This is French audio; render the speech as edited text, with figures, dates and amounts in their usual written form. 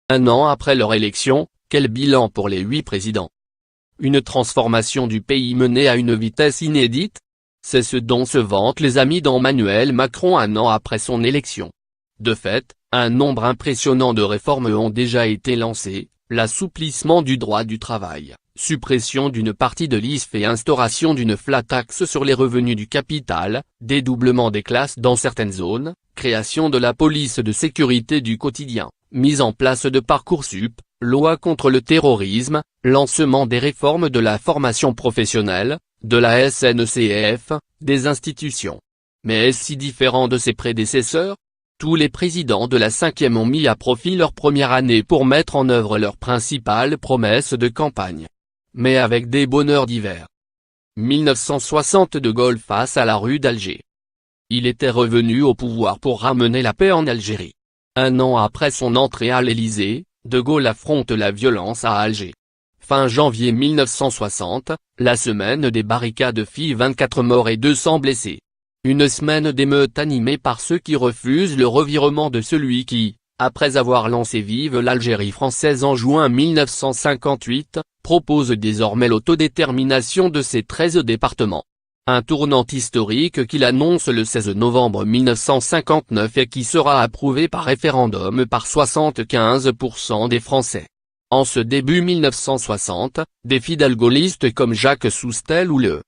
Un an après leur élection, quel bilan pour les 8 présidents? Une transformation du pays menée à une vitesse inédite? C'est ce dont se vantent les amis d'Emmanuel Macron un an après son élection. De fait, un nombre impressionnant de réformes ont déjà été lancées, l'assouplissement du droit du travail, suppression d'une partie de l'ISF et instauration d'une flat tax sur les revenus du capital, dédoublement des classes dans certaines zones, création de la police de sécurité du quotidien, mise en place de Parcoursup, loi contre le terrorisme, lancement des réformes de la formation professionnelle, de la SNCF, des institutions. Mais est-ce si différent de ses prédécesseurs? Tous les présidents de la 5e ont mis à profit leur première année pour mettre en œuvre leurs principales promesses de campagne. Mais avec des bonheurs divers. 1960 De Gaulle face à la rue d'Alger. Il était revenu au pouvoir pour ramener la paix en Algérie. Un an après son entrée à l'Élysée, De Gaulle affronte la violence à Alger. Fin janvier 1960, la semaine des barricades fit 24 morts et 200 blessés. Une semaine d'émeutes animée par ceux qui refusent le revirement de celui qui, après avoir lancé Vive l'Algérie française en juin 1958, propose désormais l'autodétermination de ses 13 départements. Un tournant historique qu'il annonce le 16 novembre 1959 et qui sera approuvé par référendum par 75% des Français. En ce début 1960, des fidèles gaullistes comme Jacques Soustelle ou le